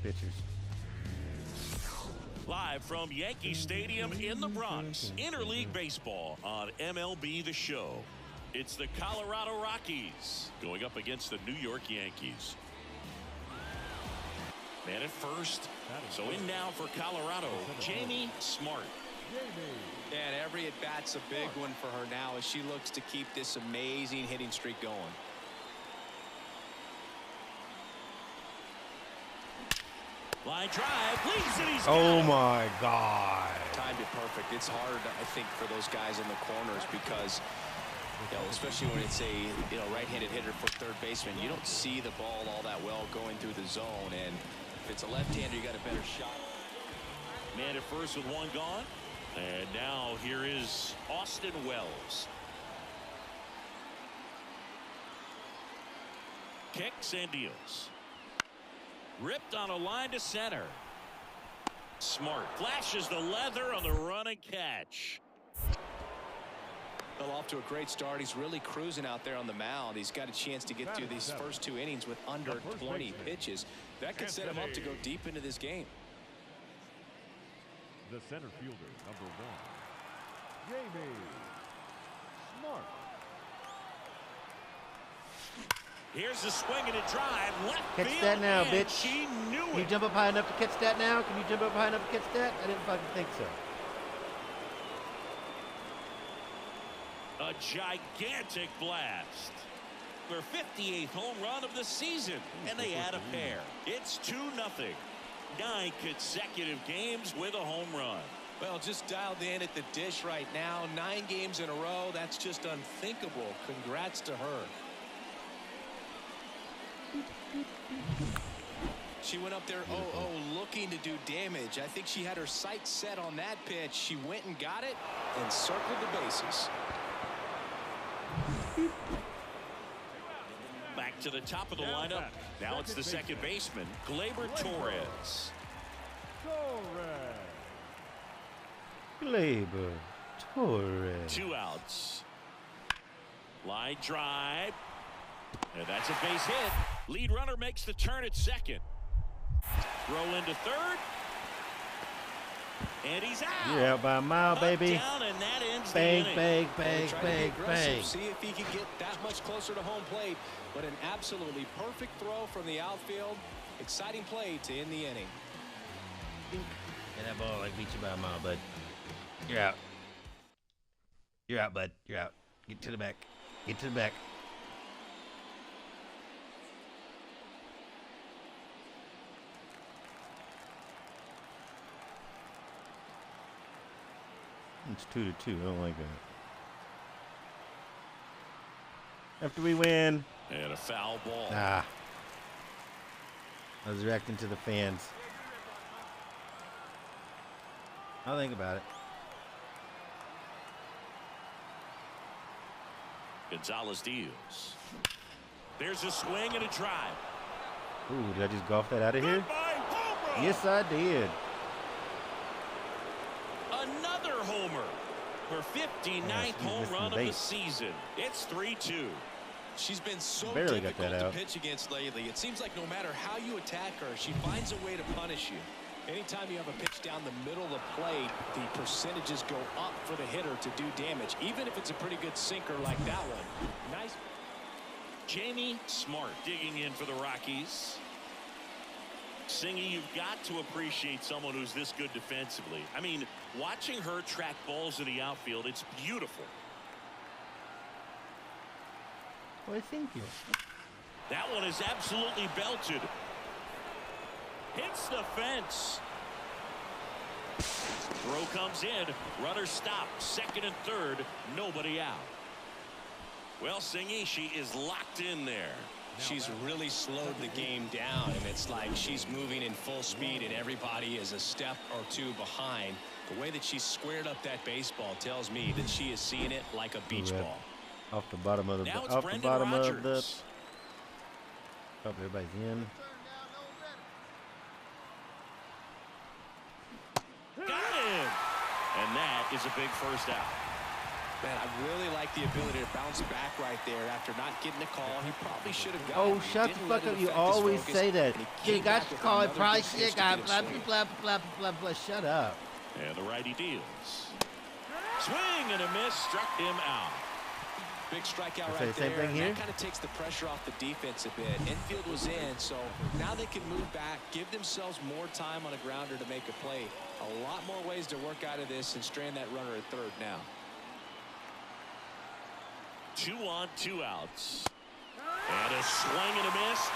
pitchers. Live from Yankee Stadium in the Bronx, Interleague Baseball on MLB The Show. It's the Colorado Rockies going up against the New York Yankees. Man at first. So in now for Colorado, Jamie Smart. And every at-bat's a big one for her now as she looks to keep this amazing hitting streak going. Line drive, leaves it, he's Oh my God. Timed it perfect. It's hard, I think, for those guys in the corners because, you know, especially when it's a, you know, right-handed hitter for third baseman, you don't see the ball all that well going through the zone. And if it's a left-hander, you got a better shot. Man at first with one gone. And now here is Austin Wells. Kicks and deals. Ripped on a line to center. Smart flashes the leather on the run and catch. Well, off to a great start. He's really cruising out there on the mound. He's got a chance to get through these first 2 innings with under 20 pitches. That could set him up to go deep into this game. The center fielder, number 1, Jamie Smart. Here's the swing and a drive. Left Catch field, that now, and bitch. She knew Can you it. jump up high enough to catch that now? Can you jump up high enough to catch that? I didn't fucking think so. A gigantic blast. Their 58th home run of the season, and they add a pair. It's 2-0. 9 consecutive games with a home run. Well, just dialed in at the dish right now. 9 games in a row. That's just unthinkable. Congrats to her. She went up there 0-0 looking to do damage. I think she had her sights set on that pitch. She went and got it and circled the bases. Back to the top of the lineup. Now it's the second baseman, Gleyber Torres. Gleyber Torres. 2 outs. Line drive. And that's a base hit. Lead runner makes the turn at second. Throw into third. And he's out. You're out by a mile, baby. Down, and that ends Bang, the inning. bang, bang, Try to be bang, aggressive, bang. see if he can get that much closer to home plate. But an absolutely perfect throw from the outfield. Exciting play to end the inning. And that ball like beat you by a mile, bud. You're out. You're out, bud. You're out. Get to the back. Get to the back. It's 2-2. I don't like that. After we win. And a foul ball. I was reacting to the fans. I'll think about it. Gonzalez deals. There's a swing and a drive. Ooh, did I just golf that out of here? Goodbye, home run. Yes, I did. Another homer. Her 59th home run of the season. It's 3-2. She's been so Barely got difficult that to out. pitch against lately. It seems like no matter how you attack her, she finds a way to punish you. Anytime you have a pitch down the middle of the plate, the percentages go up for the hitter to do damage, even if it's a pretty good sinker like that one. Nice. Jamie Smart digging in for the Rockies. Singy, you've got to appreciate someone who's this good defensively. I mean, watching her track balls in the outfield, it's beautiful. Well, thank you. That one is absolutely belted. Hits the fence. Throw comes in. Runner stopped. Second and third. Nobody out. Well, Singy, she is locked in there. She's really slowed the game down, and it's like she's moving in full speed, and everybody is a step or 2 behind. The way that she squared up that baseball tells me that she is seeing it like a beach ball. Off the bottom of the Now it's off the Brendan bottom Rodgers. of the. Hope everybody's in. Got him. And that is a big first out. Man, I really like the ability to bounce back right there after not getting the call. He probably should have gotten it. Oh, shut the fuck up. You always say that. You got to call it. Probably should have got blah, blah, blah, blah, blah, blah. Shut up. And the righty deals. Swing and a miss. Struck him out. Big strikeout right right there. there. Same thing here. That kind of takes the pressure off the defense a bit. Infield was in, so now they can move back, give themselves more time on a grounder to make a play. A lot more ways to work out of this and strand that runner at third now. 2 on, 2 outs. And a swing and a miss.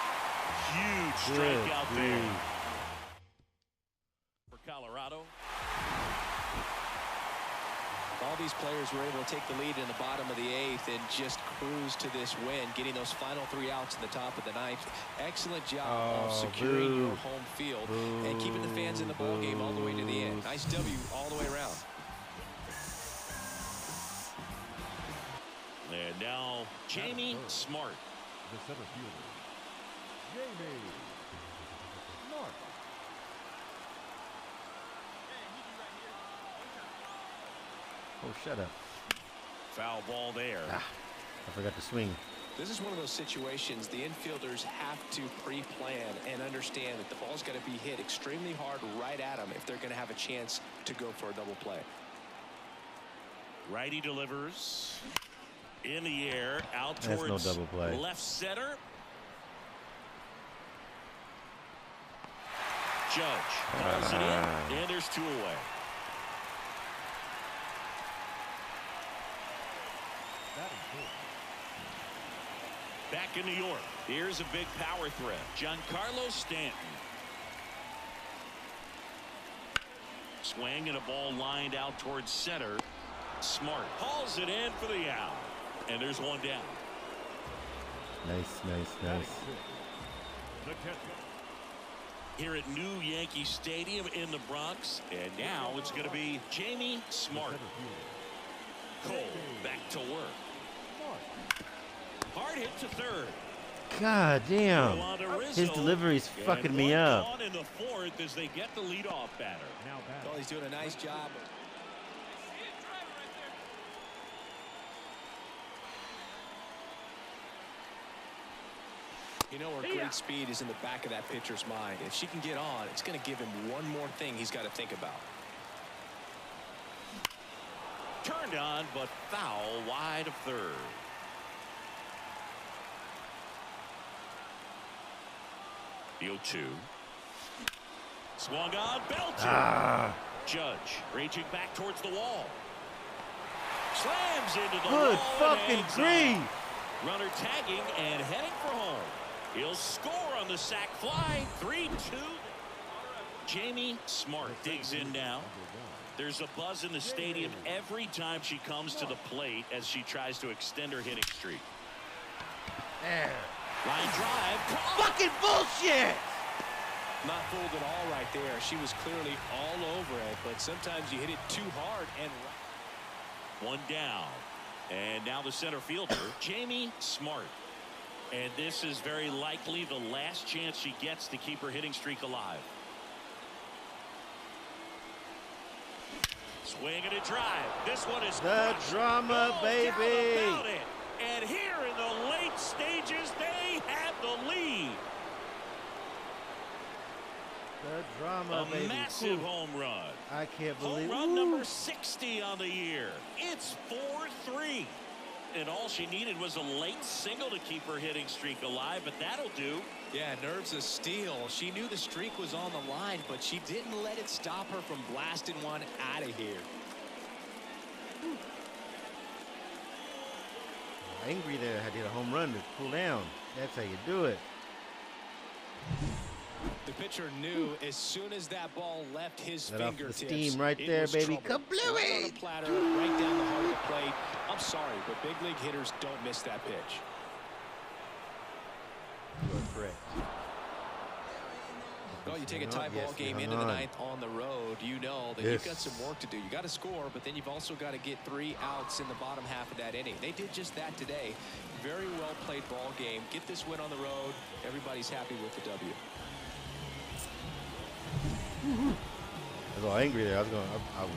Huge strikeout there for Colorado. All these players were able to take the lead in the bottom of the 8th and just cruise to this win, getting those final 3 outs in the top of the 9th. Excellent job of securing your home field and keeping the fans in the ball game all the way to the end. Nice W all the way around. And now Jamie Smart. The center fielder, Jamie Smart. Oh, shut up. Foul ball there. I forgot to swing. This is one of those situations the infielders have to pre-plan and understand that the ball's got to be hit extremely hard right at them if they're going to have a chance to go for a double play. Righty delivers. In the air, out That's towards no double play. left center. Judge calls it in, and there's 2 away. Back in New York, here's a big power threat. Giancarlo Stanton. Swing and a ball lined out towards center. Smart hauls it in for the out. And there's 1 down. Nice, nice, nice. The catcher. Here at New Yankee Stadium in the Bronx. And now it's going to be Jamie Smart. Cole back to work. Hard hit to third. God damn. His delivery's fucking me up. On in the 4th as they get the leadoff batter. Oh, he's doing a nice job. You know her great speed is in the back of that pitcher's mind. If she can get on, it's going to give him one more thing he's got to think about. Turned on, but foul wide of third. The 0-2. Swung on, belted. Judge reaching back towards the wall. Slams into the Good wall. fucking grief. Runner tagging and heading for home. He'll score on the sac fly. 3-2. Jamie Smart digs in now. There's a buzz in the stadium every time she comes to the plate as she tries to extend her hitting streak. There. Line drive. Fucking bullshit. Not fooled at all right there. She was clearly all over it, but sometimes you hit it too hard and 1 down. And now the center fielder, Jamie Smart. And this is very likely the last chance she gets to keep her hitting streak alive. Swing and a drive. This one is the crushed. drama, No baby. doubt about it. And here in the late stages, they have the lead. The drama, A baby. massive Ooh. home run. I can't believe it. Home run number 60 on the year. It's 4-3. And all she needed was a late single to keep her hitting streak alive, but that'll do. yeah, nerves of steel. She knew the streak was on the line, but she didn't let it stop her from blasting one out of here. Angry there. I did a home run to cool down. That's how you do it. The pitcher knew as soon as that ball left his Let off the fingertips, steam right it there, was baby. trouble. Kablooey! Right on a platter, right down the heart of the plate. I'm sorry, but big league hitters don't miss that pitch. You are correct. Well, you take a tie ball game into the 9th on the road, you know that you've got some work to do. You got to score, but then you've also got to get 3 outs in the bottom half of that inning. They did just that today. Very well played ball game. Get this win on the road. Everybody's happy with the W. I was all angry there. I was going. I was.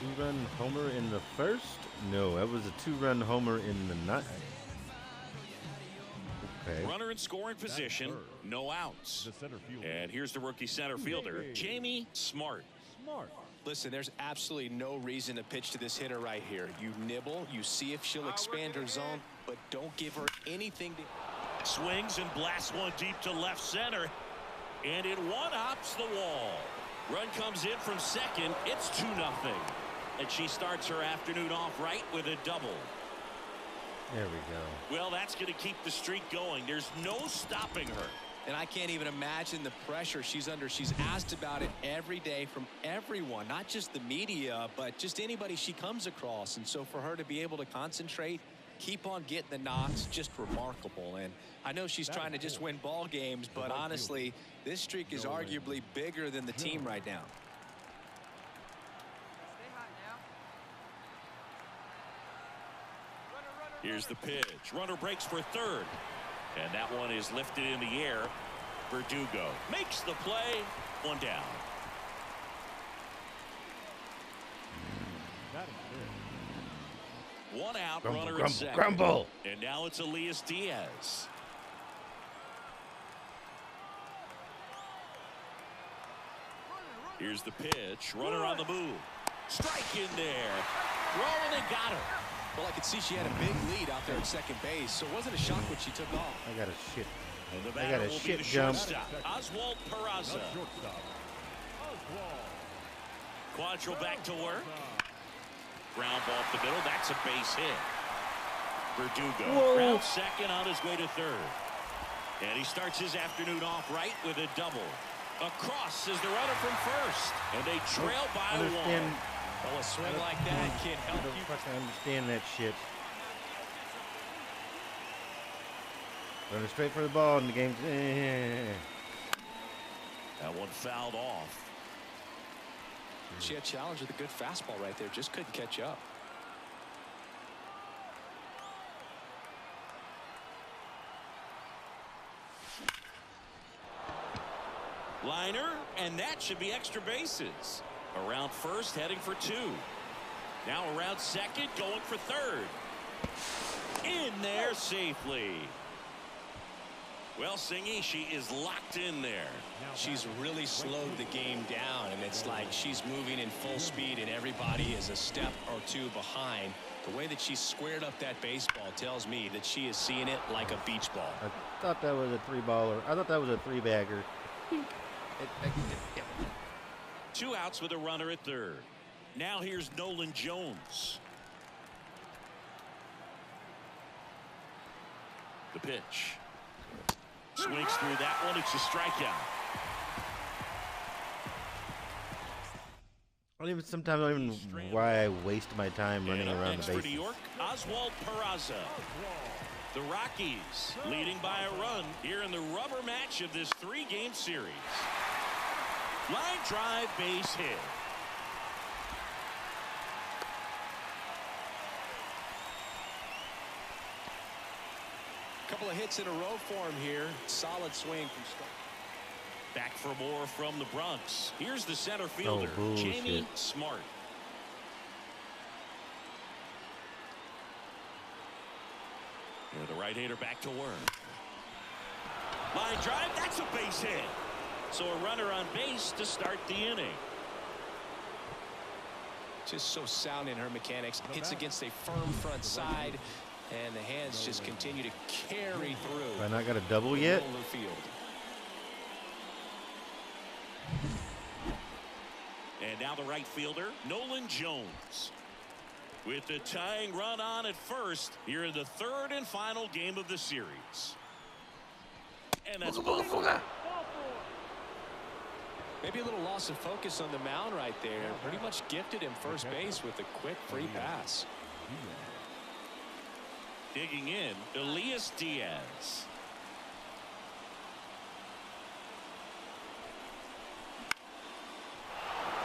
Two-run homer in the first? No, that was a two-run homer in the ninth. Okay. Runner in scoring position, no outs. The center fielder. And here's the rookie center fielder, Jamie Smart. Smart. Listen, there's absolutely no reason to pitch to this hitter right here. You nibble, you see if she'll expand her zone, but don't give her anything to... Swings and blasts one deep to left center. And it one-hops the wall. Run comes in from second. It's 2-0. And she starts her afternoon off right with a double. There we go. Well, that's going to keep the streak going. There's no stopping her. And I can't even imagine the pressure she's under. She's asked about it every day from everyone, not just the media, but just anybody she comes across. And so for her to be able to concentrate, keep on getting the knocks, just remarkable. And I know she's trying to just win ball games, but honestly, this streak is arguably bigger than the team right now. Here's the pitch. Runner breaks for third. And that one is lifted in the air. Verdugo makes the play. One down. That is One out. Grumble, Runner in grumble, second. grumble. And now it's Elias Diaz. Here's the pitch. Runner on the move. Strike in there. Throwing and got her. Well, I could see she had a big lead out there at second base, so it wasn't a shock when she took off. I got a shit. And the I got batter a will be shit the jump. shortstop, Oswald Peraza. the shortstop. Oswald. Quantrill back to work. Ground ball up the middle. That's a base hit. Verdugo Whoa. round second on his way to third. And he starts his afternoon off right with a double. Across is the runner from first. And they trail by Understand. one. Well, a swing like that can't I help don't you. fucking understand that shit. Running straight for the ball in the game. That one fouled off. She had challenged with a good fastball right there, just couldn't catch up. Liner, and that should be extra bases. Around first, heading for two. Now around second, going for third. In there safely. Well, Singy, she is locked in there. She's really slowed the game down, and it's like she's moving in full speed, and everybody is a step or two behind. The way that she squared up that baseball tells me that she is seeing it like a beach ball. I thought that was a three-baller. I thought that was a three-bagger. Two outs with a runner at third. Now here's Nolan Jones. The pitch. Swings through that one. It's a strikeout. Sometimes I don't even why I waste my time running And up around next the for bases. New York, Oswald Peraza. The Rockies leading by a run here in the rubber match of this three-game series. Line drive, base hit. Couple of hits in a row for him here. Solid swing from start. Back for more from the Bronx. Here's the center fielder, Jamie Smart. And the right-hander back to work. Line drive, that's a base hit. So a runner on base to start the inning. Just so sound in her mechanics. Hits against a firm front side, and the hands just continue to carry through. Have I not got a double yet? Roller field. And now the right fielder, Nolan Jones. With the tying run on at first, here in the third and final game of the series. And that's ball four. Maybe a little loss of focus on the mound right there. Pretty much gifted him first base with a quick free pass. Digging in, Elias Diaz.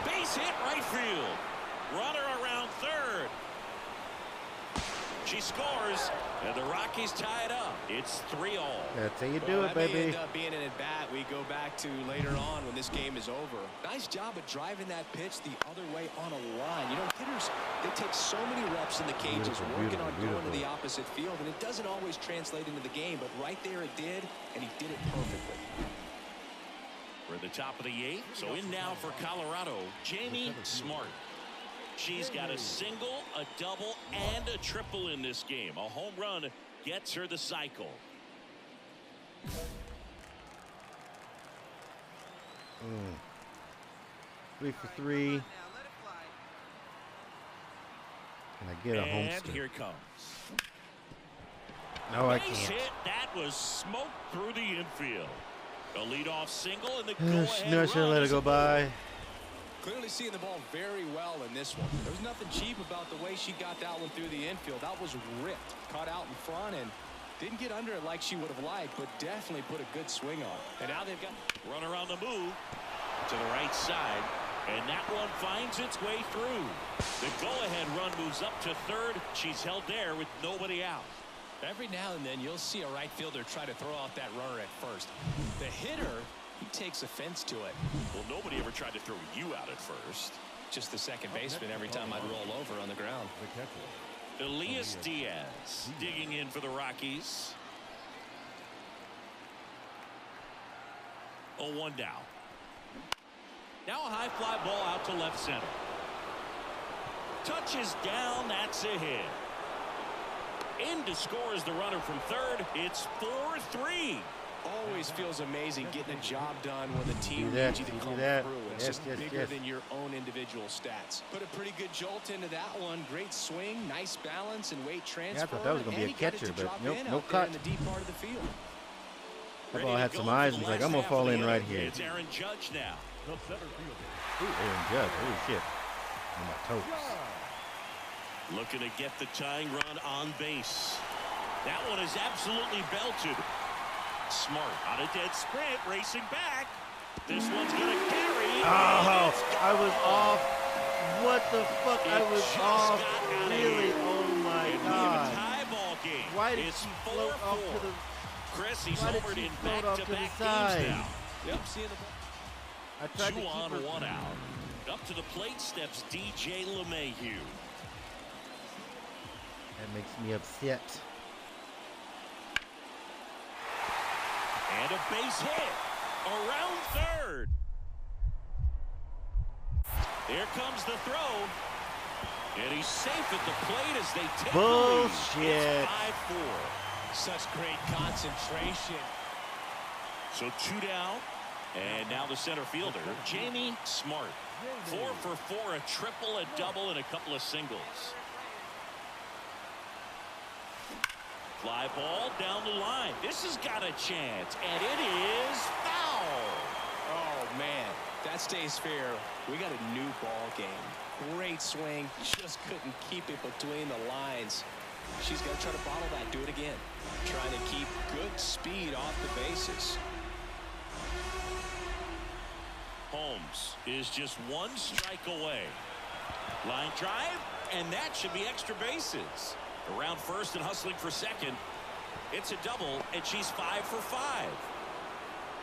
Base hit right field. Runner around third. She scores, and the Rockies tie it up. It's 3-all. That's how you do it, baby. May end up being an at-bat we go back to later on when this game is over. Nice job of driving that pitch the other way on a line. You know, hitters, they take so many reps in the cages working on going to the opposite field, and it doesn't always translate into the game, but right there it did, and he did it perfectly. We're at the top of the 8th, so in now for Colorado, Jamie Smart. She's got a single, a double, and a triple in this game. A home run gets her the cycle. 3 for 3. Can I get a And homester? here it comes. No, I Base can't. hit. That was smoked through the infield. A leadoff single, and the go-ahead No, I should have let it go by. Clearly seeing the ball very well in this one. There was nothing cheap about the way she got that one through the infield. That was ripped, caught out in front, and didn't get under it like she would have liked, but definitely put a good swing on. And now they've got Runner on the move to the right side, and that one finds its way through. The go-ahead run moves up to third. She's held there with nobody out. every now and then you'll see a right fielder try to throw out that runner at first. The hitter, he takes offense to it. Well, nobody ever tried to throw you out at first. Just the second baseman every time I'd roll over on the ground. Elias Diaz digging in for the Rockies. 0-1 down. Now a high fly ball out to left center. Touches down, that's a hit. In to score is the runner from third. It's 4-3. Always feels amazing getting a job done when the team that, needs you to see come that. through. It's Yes, just yes, bigger yes. than your own individual stats. Put a pretty good jolt into that one. Great swing, nice balance, and weight transfer. Yeah, I thought that was going to be a And he got it catcher, to but drop nope, in no out there cut. in the deep part of the field. That ball had some eyes and was like, I'm going to fall in right here. It's Aaron Judge now. Ooh, Aaron Judge. Holy shit. On my toes. Looking to get the tying run on base. That one is absolutely belted. Smart on a dead sprint, racing back. This one's going to carry. Oh, I was off. What the fuck? I was just off. got out of Really? here. Oh my And we have a God. tie ball game. Why did It's she float off 4-4. to the... Chris, he's Why did homered she in float off to the back-to-back side? games now. Yep, seeing the ball. I tried to 2 keep on, her... 1 out. Up to the plate steps DJ LeMahieu. That makes me upset. And a base hit around third. There comes the throw. And he's safe at the plate as they take Bullshit. the lead. It's 5-4. Such great concentration. So 2 down. And now the center fielder, Jamie Smart. 4 for 4, a triple, a double, and a couple of singles. Fly ball down the line. This has got a chance, and it is foul. Oh, man, that stays fair. We got a new ball game. Great swing, just couldn't keep it between the lines. She's got to try to bottle that, do it again. Trying to keep good speed off the bases. Holmes is just 1 strike away. Line drive, and that should be extra bases. Around first and hustling for second. It's a double, and she's 5 for 5.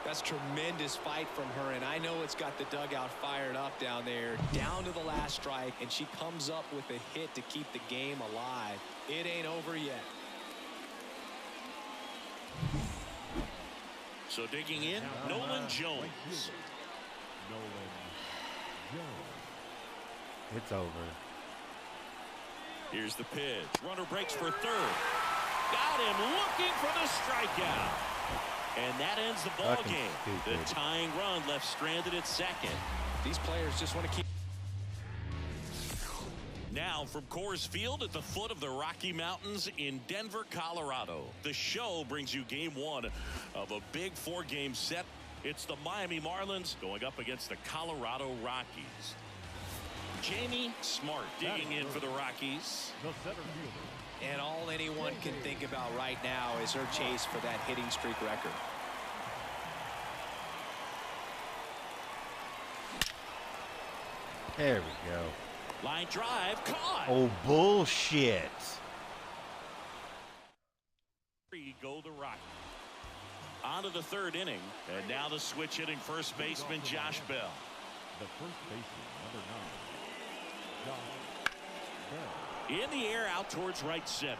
That's tremendous fight from her, and I know it's got the dugout fired up down there, down to the last strike, and she comes up with a hit to keep the game alive. It ain't over yet. So digging in, Nolan Jones. It's over. Here's the pitch. Runner breaks for third. Got him looking for the strikeout. And that ends the ball Fucking game. stupid. The tying run left stranded at second. These players just want to keep. Now from Coors Field at the foot of the Rocky Mountains in Denver, Colorado. The show brings you game 1 of a big 4-game set. It's the Miami Marlins going up against the Colorado Rockies. Jamie Smart digging in for the Rockies. And all anyone can think about right now is her chase for that hitting streak record. There we go. Line drive caught. Oh, bullshit. go the Rockies. On to the third inning, and now the switch hitting first baseman Josh Bell. The first baseman, number 9, Josh Bell. In the air, out towards right center.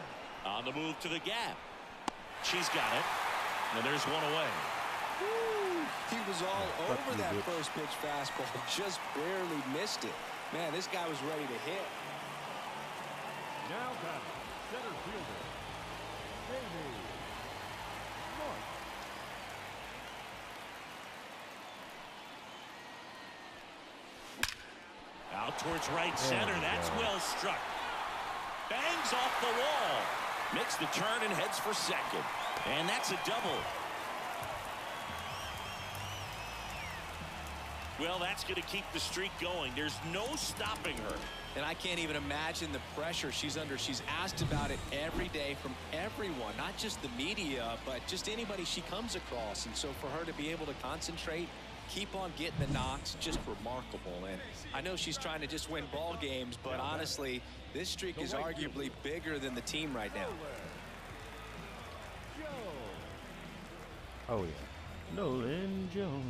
On the move to the gap. She's got it. And there's one away. Woo! He was all over that first pitch fastball. Just barely missed it. Man, this guy was ready to hit. Now batting, center fielder, Jamie Smart. Out towards right center. That's well struck. Bangs off the wall. Makes the turn and heads for second. And that's a double. Well, that's going to keep the streak going. There's no stopping her. And I can't even imagine the pressure she's under. She's asked about it every day from everyone, not just the media, but just anybody she comes across. And so for her to be able to concentrate, keep on getting the knocks, just remarkable. And I know she's trying to just win ball games, but honestly, this streak is arguably bigger than the team right now. Oh, yeah. Nolan Jones.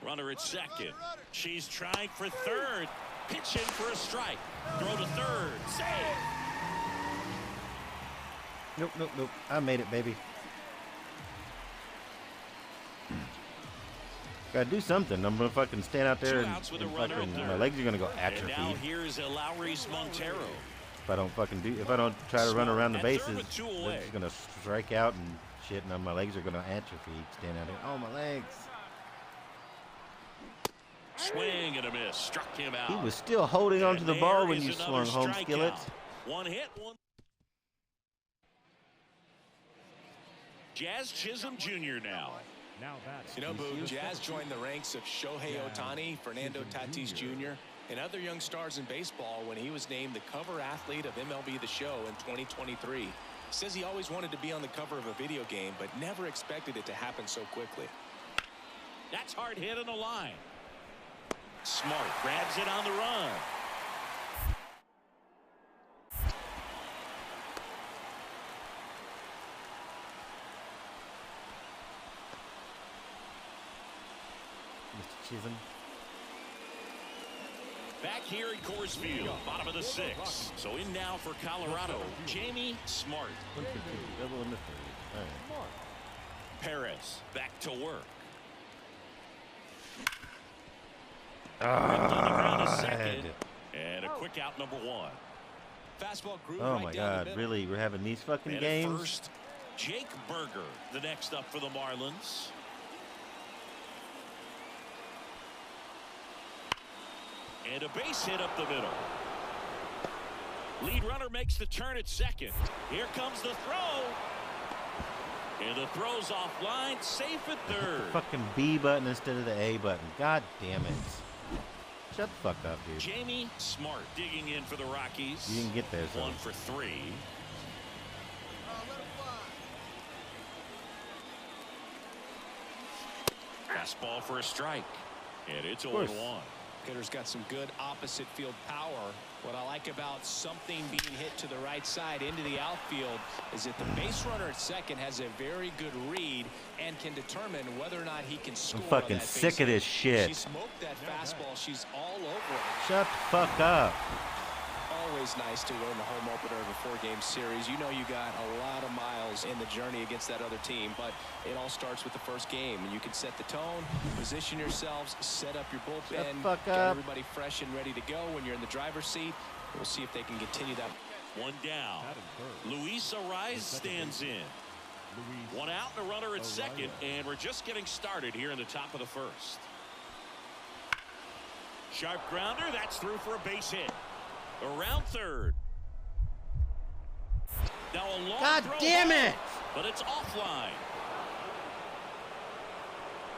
Runner at second. She's trying for third. Pitch in for a strike. Throw to third. Save. Nope, nope, nope. I made it, baby. Gotta do something. I'm gonna fucking stand out there and fucking, my legs are gonna go atrophy. And now here's Lowry's Montero. If I don't try to run around the bases, they're just gonna strike out and shit, and my legs are gonna atrophy. Stand out there. Oh, my legs. Swing and a miss. Struck him out. He was still holding onto the ball when you swung home, Skillet. One hit, one. Jazz Chisholm Jr. now. Now batting. You know, Boo, Jazz joined the ranks of Shohei Ohtani, Fernando Tatis Jr., and other young stars in baseball when he was named the cover athlete of MLB The Show in 2023. Says he always wanted to be on the cover of a video game, but never expected it to happen so quickly. That's hard hit on the line. Smart grabs it on the run. Mr. Chisholm. Back here at Coors Field, bottom of the sixth. So in now for Colorado, Jamie Smart. 1 for 2, double in the third. All right. Perez back to work. And a quick out, number one. Fastball groove Oh right my down God, the really? We're having these fucking And games? First, Jake Berger, the next up for the Marlins. And a base hit up the middle. Lead runner makes the turn at second. Here comes the throw. And the throw's offline, safe at third. Fucking B button instead of the A button. God damn it. Shut the fuck up, dude. Jamie Smart digging in for the Rockies. You didn't get there, so. 1 for 3. Fastball for a strike. And it's 0-1. Hitter's got some good opposite field power. What I like about something being hit to the right side into the outfield is that the base runner at second has a very good read and can determine whether or not he can score. I'm fucking sick of this shit. She smoked that fastball. She's all over it. Shut the fuck up. Always nice to win the home opener of a 4-game series. You know you got a lot of miles in the journey against that other team, but it all starts with the first game. And you can set the tone, position yourselves, set up your bullpen, get everybody fresh and ready to go when you're in the driver's seat. We'll see if they can continue that. One down. Luis Ariz stands in. One out and a runner at second, and we're just getting started here in the top of the first. Sharp grounder, that's through for a base hit. Around third. Now a long God damn it! But it's offline.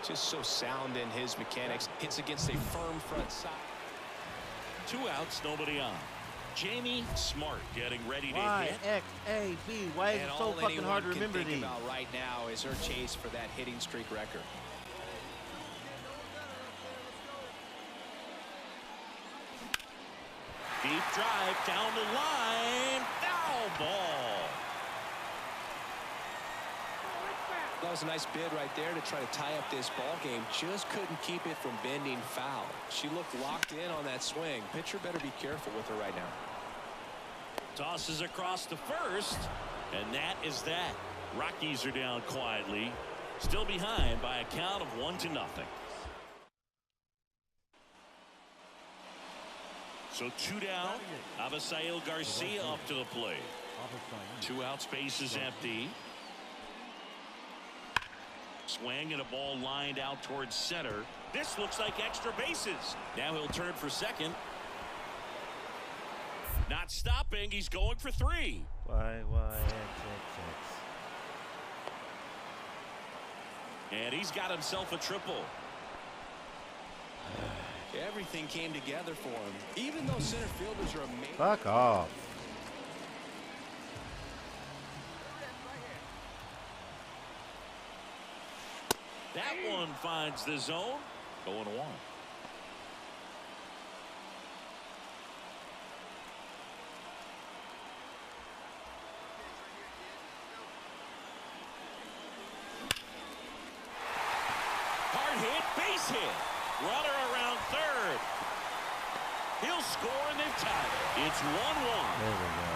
Just so sound in his mechanics. Hits against a firm front side. 2 outs, nobody on. Jamie Smart getting ready to hit. Y-X-A-B. Why is it so fucking hard to remember these? All anyone can think about right now is her chase for that hitting streak record. Deep drive down the line. was a nice bid right there to try to tie up this ball game. Just couldn't keep it from bending foul. She looked locked in on that swing. Pitcher better be careful with her right now. Tosses across to first, and that is that. Rockies are down quietly, still behind by a count of 1-0. So 2 down. Avisail Garcia up to the plate. 2 outs, base is empty. Swing and a ball lined out towards center. This looks like extra bases. Now he'll turn for second. Not stopping. He's going for 3. X. And he's got himself a triple. Everything came together for him. Even though center fielders are amazing. Fuck off. That one finds the zone. 0-1. Hard hit, base hit. Runner around third. He'll score and they've tied it. It's 1-1. There we go.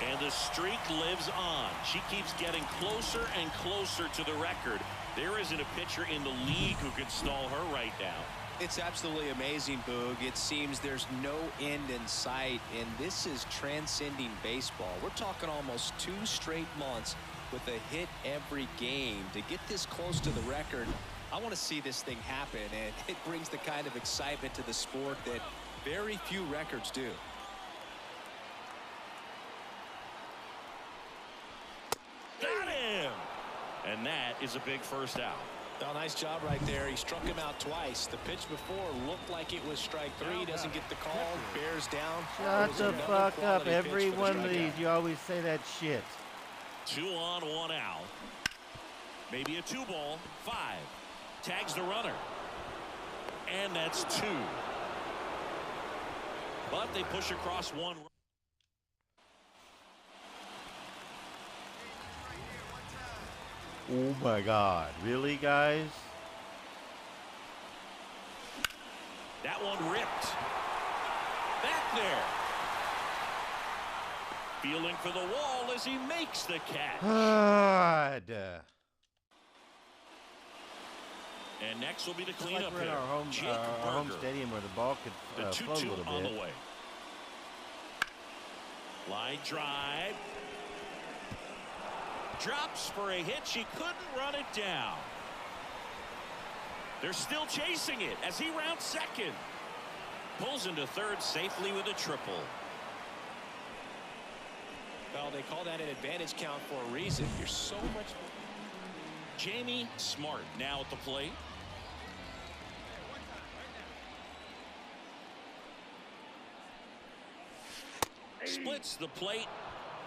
And the streak lives on. She keeps getting closer and closer to the record. There isn't a pitcher in the league who can stall her right now. It's absolutely amazing, Boog. It seems there's no end in sight, and this is transcending baseball. We're talking almost 2 straight months with a hit every game. To get this close to the record, I want to see this thing happen, and it brings the kind of excitement to the sport that very few records do. Got him! And that is a big first out. Well, nice job right there. He struck him out twice. The pitch before looked like it was strike 3. Doesn't get the call. Bears down. Shut the fuck up. Every one of these, you always say that shit. 2 on, 1 out. Maybe a 2-ball. 5. Tags the runner. And that's 2. But they push across 1. Oh my God. Really, guys? That one ripped. Back there. Feeling for the wall as he makes the catch. God. And next will be the Like cleanup we're in hitter. our home stadium where the ball could The float a 2-2 little on bit. the way. Line drive. Drops for a hit. She couldn't run it down. They're still chasing it as he rounds second. Pulls into third safely with a triple. Well, they call that an advantage count for a reason. You're so much. Jamie Smart now at the plate. Splits the plate.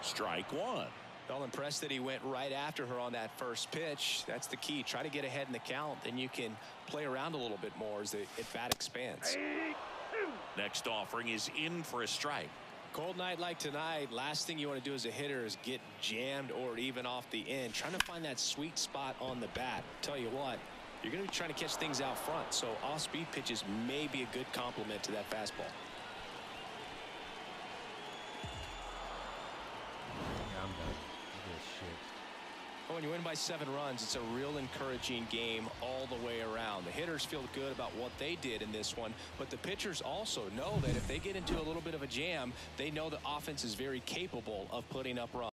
Strike 1. Well, impressed that he went right after her on that first pitch. That's the key. Try to get ahead in the count. Then you can play around a little bit more as the at-bat expands. Next offering is in for a strike. Cold night like tonight, last thing you want to do as a hitter is get jammed or even off the end. Trying to find that sweet spot on the bat. Tell you what, you're going to be trying to catch things out front. So off-speed pitches may be a good complement to that fastball. Yeah, I'm done with this shit. When you win by 7 runs, it's a real encouraging game all the way around. The hitters feel good about what they did in this one, but the pitchers also know that if they get into a little bit of a jam, they know the offense is very capable of putting up runs.